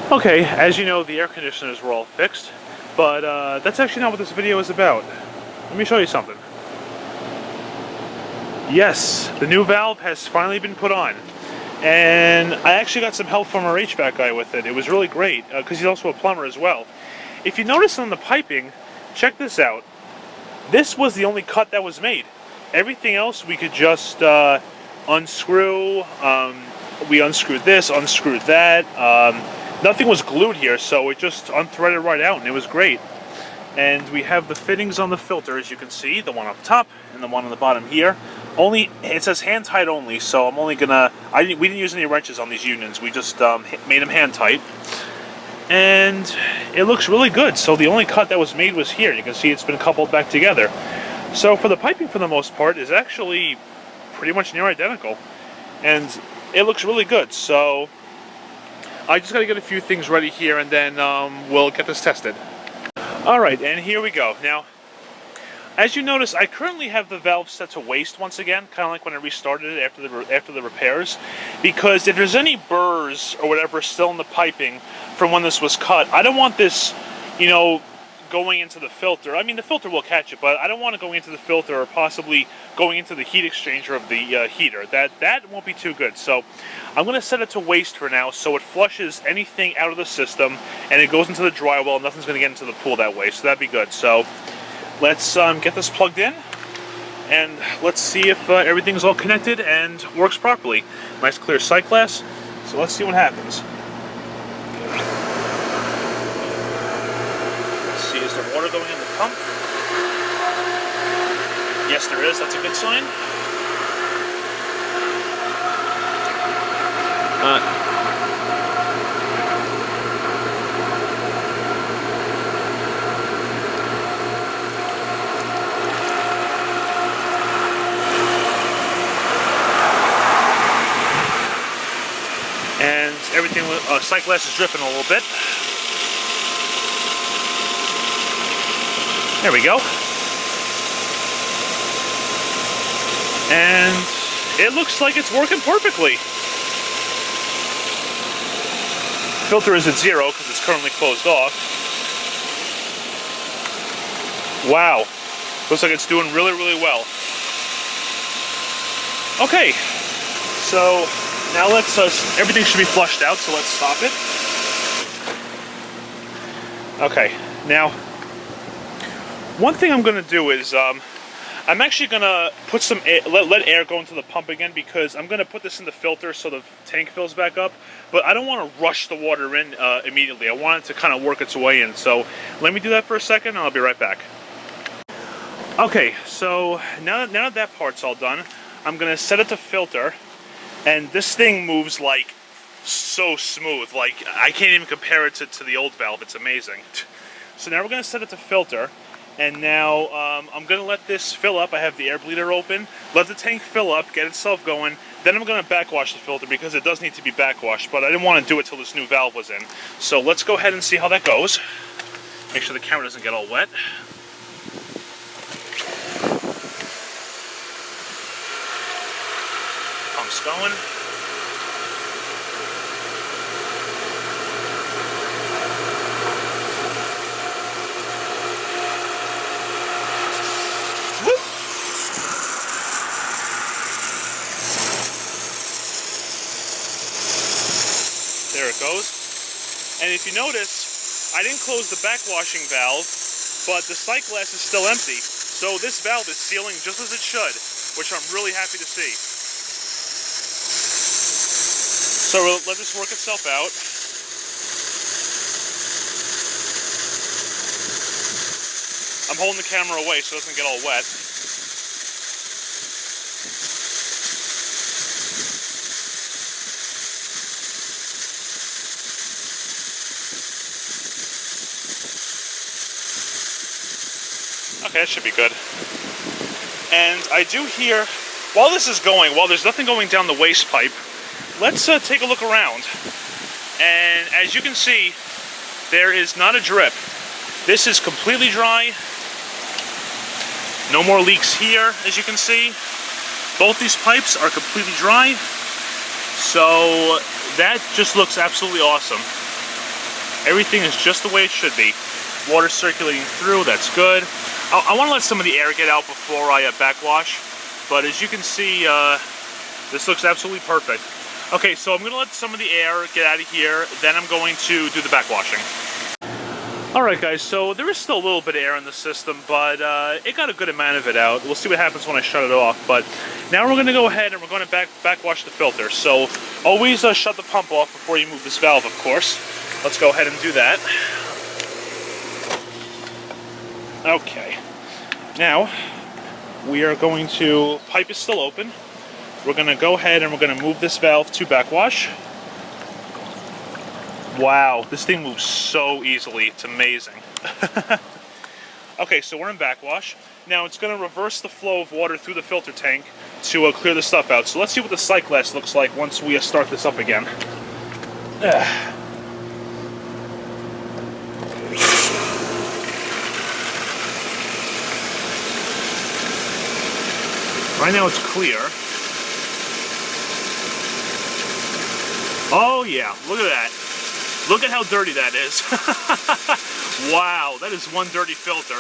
Okay, as you know, the air conditioners were all fixed, but that's actually not what this video is about. Let me show you something. Yes, the new valve has finally been put on, and I actually got some help from our HVAC guy with it. It was really great, because he's also a plumber as well. If you notice on the piping, check this out. This was the only cut that was made. Everything else we could just unscrew. We unscrewed this, unscrewed that. Nothing was glued here, so it just unthreaded right out, and it was great. And we have the fittings on the filter, as you can see, the one up top and the one on the bottom here. It says hand tight only, so I'm only gonna. We didn't use any wrenches on these unions. We just made them hand tight, and it looks really good. So the only cut that was made was here. You can see it's been coupled back together. So for the piping, for the most part, is actually pretty much near identical, and it looks really good. So I just got to get a few things ready here, and then we'll get this tested. Alright, and here we go. Now, as you notice, I currently have the valve set to waste once again, kind of like when I restarted it after the repairs, because if there's any burrs or whatever still in the piping from when this was cut, I don't want this, you know, going into the filter. I mean, the filter will catch it, but I don't want it going into the filter or possibly going into the heat exchanger of the heater. That won't be too good. So I'm going to set it to waste for now, so it flushes anything out of the system and it goes into the dry well. Nothing's going to get into the pool that way, so that'd be good. So let's get this plugged in, and let's see if everything's all connected and works properly. Nice clear sight glass. So let's see what happens. Is there water going in the pump? Yes, there is. That's a good sign. And everything, sight glass is dripping a little bit. There we go. And it looks like it's working perfectly. Filter is at 0 because it's currently closed off. Wow. Looks like it's doing really, really well. Okay. So now let's, everything should be flushed out, so let's stop it. Okay. Now, one thing I'm going to do is, I'm actually going to put some air, let air go into the pump again, because I'm going to put this in the filter so the tank fills back up, but I don't want to rush the water in immediately. I want it to kind of work its way in, so let me do that for a second and I'll be right back. Okay, so now that part's all done, I'm going to set it to filter, and this thing moves like so smooth, like I can't even compare it to the old valve. It's amazing. So now we're going to set it to filter. And now I'm going to let this fill up. I have the air bleeder open. Let the tank fill up, get itself going. Then I'm going to backwash the filter because it does need to be backwashed. But I didn't want to do it till this new valve was in. So let's go ahead and see how that goes. Make sure the camera doesn't get all wet. Pump's going. There it goes. And if you notice, I didn't close the backwashing valve, but the sight glass is still empty. So this valve is sealing just as it should, which I'm really happy to see. So we'll let this work itself out. I'm holding the camera away so it doesn't get all wet. Okay, that should be good. And I do hear, while this is going, while there's nothing going down the waste pipe, let's take a look around. And as you can see, there is not a drip. This is completely dry. No more leaks here, as you can see. Both these pipes are completely dry. So that just looks absolutely awesome. Everything is just the way it should be. Water circulating through, that's good. I want to let some of the air get out before I backwash, but as you can see, this looks absolutely perfect. Okay, so I'm going to let some of the air get out of here, then I'm going to do the backwashing. Alright guys, so there is still a little bit of air in the system, but it got a good amount of it out. We'll see what happens when I shut it off, but now we're going to go ahead and we're going to backwash the filter. So always shut the pump off before you move this valve, of course. Let's go ahead and do that. Okay, now we are going to, pipe is still open. We're going to go ahead and we're going to move this valve to backwash. Wow, this thing moves so easily, it's amazing. Okay, so we're in backwash. Now it's going to reverse the flow of water through the filter tank to clear the stuff out. So let's see what the sight glass looks like once we start this up again. Right now it's clear. Oh yeah, look at that. Look at how dirty that is. Wow, that is one dirty filter.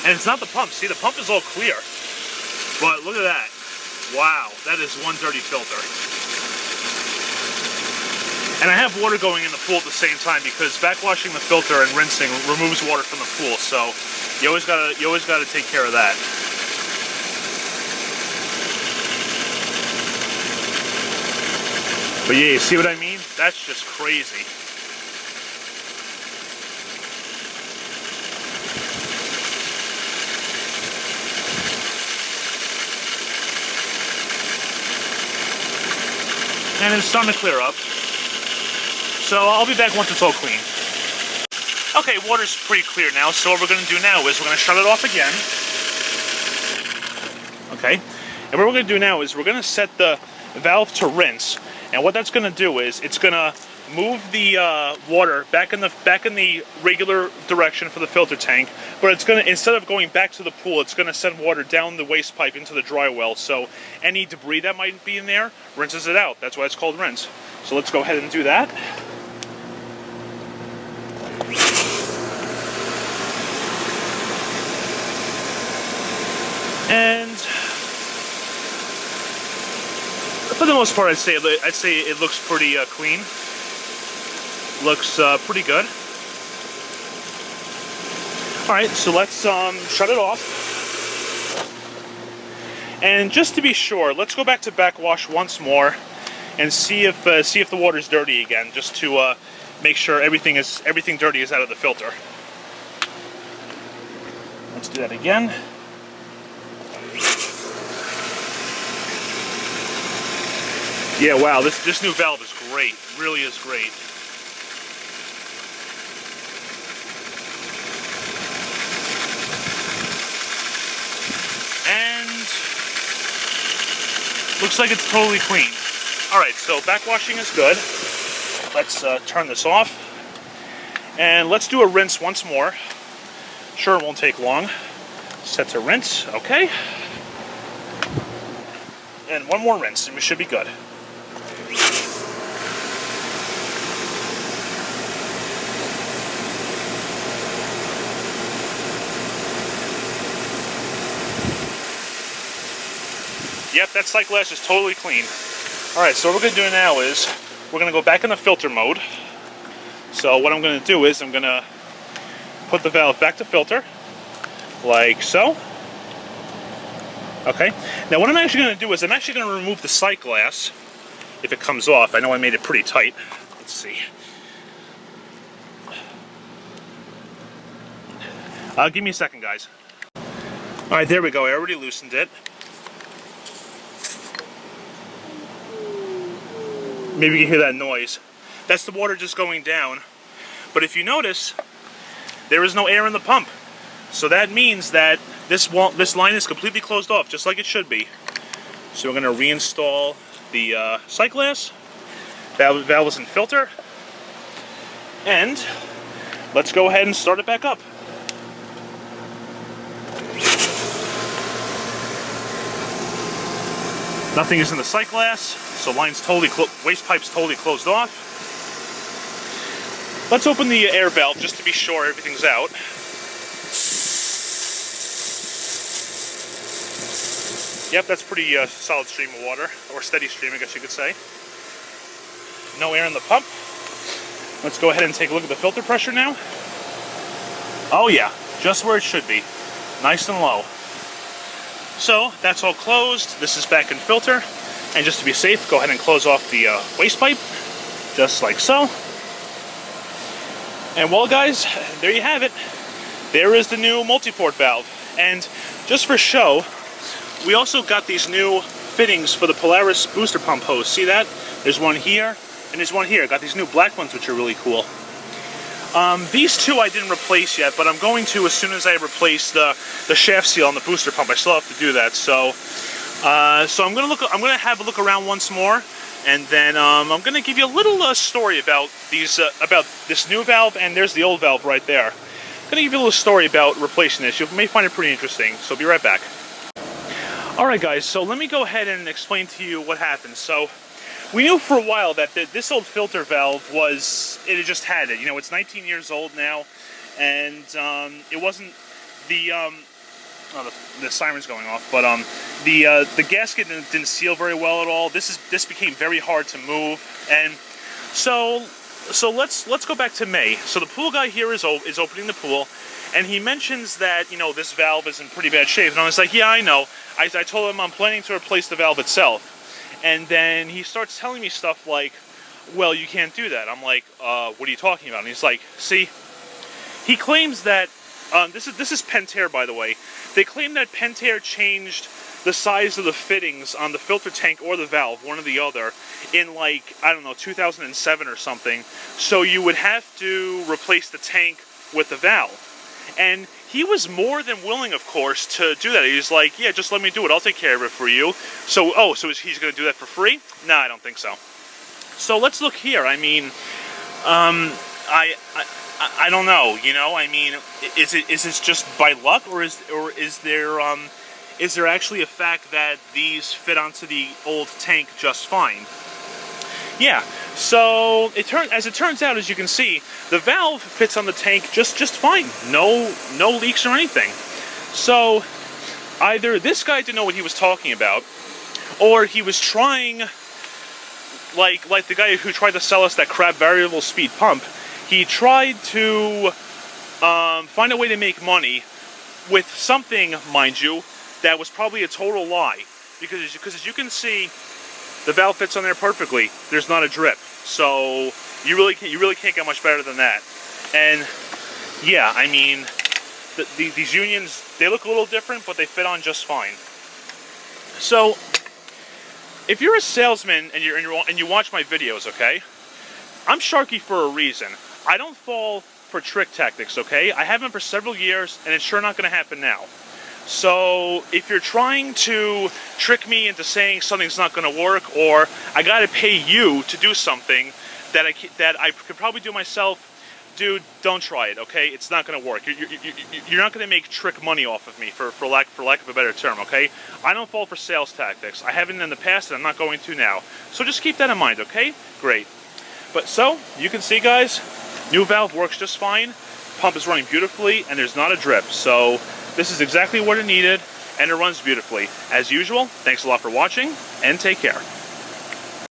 And it's not the pump. See, the pump is all clear. But look at that. Wow, that is one dirty filter. And I have water going in the pool at the same time because backwashing the filter and rinsing removes water from the pool. So you always gotta take care of that. But yeah, you see what I mean? That's just crazy. And it's starting to clear up. So I'll be back once it's all clean. Okay, water's pretty clear now, so what we're going to do now is we're going to shut it off again. Okay, and what we're going to do now is we're going to set the valve to rinse. And what that's going to do is it's going to move the water back in the regular direction for the filter tank, but it's going to, instead of going back to the pool, it's going to send water down the waste pipe into the dry well. So any debris that might be in there rinses it out. That's why it's called rinse. So let's go ahead and do that. And for the most part, I'd say it looks pretty clean. Looks pretty good. All right, so let's shut it off. And just to be sure, let's go back to backwash once more and see if the water's dirty again, just to make sure everything dirty is out of the filter. Let's do that again. Yeah, wow, this new valve is great. Really is great. And looks like it's totally clean. All right, so backwashing is good. Let's turn this off. And let's do a rinse once more. Sure, it won't take long. Set to rinse, okay. And one more rinse, and we should be good. Yep, that sight glass is totally clean. Alright, so what we're going to do now is we're going to go back in the filter mode. So what I'm going to do is I'm going to put the valve back to filter, like so. Okay, now what I'm actually going to do is I'm actually going to remove the sight glass if it comes off. I know I made it pretty tight. Let's see. Give me a second, guys. Alright, there we go. I already loosened it. Maybe you can hear that noise. That's the water just going down. But if you notice, there is no air in the pump. So that means that this line is completely closed off, just like it should be. So we're going to reinstall the sight glass, valves and filter, and let's go ahead and start it back up. Nothing is in the sight glass, so line's totally waste pipe's totally closed off. Let's open the air valve just to be sure everything's out. Yep, that's pretty solid stream of water, or steady stream, I guess you could say. No air in the pump. Let's go ahead and take a look at the filter pressure now. Oh yeah, just where it should be. Nice and low. So, that's all closed. This is back in filter. And just to be safe, go ahead and close off the waste pipe. Just like so. And well guys, there you have it. There is the new multiport valve. And just for show, we also got these new fittings for the Polaris booster pump hose. See that? There's one here, and there's one here. Got these new black ones, which are really cool. These two I didn't replace yet, but I'm going to as soon as I replace the shaft seal on the booster pump. I still have to do that. So I'm gonna have a look around once more, and then I'm gonna give you a little story about about this new valve, and there's the old valve right there. I'm gonna give you a little story about replacing this. You may find it pretty interesting. So be right back. All right, guys. So let me go ahead and explain to you what happened. So we knew for a while that this old filter valve it just had it. You know, it's 19 years old now, and it wasn't the the siren's going off, but the gasket didn't seal very well at all. This became very hard to move, and so let's go back to May. So the pool guy here is opening the pool, and he mentions that, you know, this valve is in pretty bad shape, and I was like, yeah, I know. I told him I'm planning to replace the valve itself. And then he starts telling me stuff like, well, you can't do that. I'm like, what are you talking about? And he's like, see, he claims that, this is Pentair, by the way. They claim that Pentair changed the size of the fittings on the filter tank or the valve, one or the other, in like, I don't know, 2007 or something. So you would have to replace the tank with the valve. And he was more than willing, of course, to do that. He's like, yeah, just let me do it. I'll take care of it for you. So, so he's going to do that for free? No, I don't think so. So let's look here. I mean, I don't know. You know, I mean, is this just by luck, or is there actually a fact that these fit onto the old tank just fine? Yeah. So as it turns out, as you can see, the valve fits on the tank just fine. No leaks or anything. So either this guy didn't know what he was talking about, or he was trying, like the guy who tried to sell us that crap variable speed pump. He tried to find a way to make money with something, mind you, that was probably a total lie. Because as you can see, the valve fits on there perfectly. There's not a drip, so you really can't get much better than that. And yeah, I mean, these unions, they look a little different, but they fit on just fine. So if you're a salesman and you watch my videos, okay, I'm Sharky for a reason. I don't fall for trick tactics, okay? I haven't for several years, and it's sure not going to happen now. So if you're trying to trick me into saying something's not going to work, or I got to pay you to do something that I could probably do myself, dude, don't try it, okay? It's not going to work. You're not going to make trick money off of me, for lack of a better term, okay? I don't fall for sales tactics. I haven't in the past, and I'm not going to now. So just keep that in mind, okay? Great. But so, you can see, guys, new valve works just fine. Pump is running beautifully, and there's not a drip. So this is exactly what it needed, and it runs beautifully. As usual, thanks a lot for watching, and take care.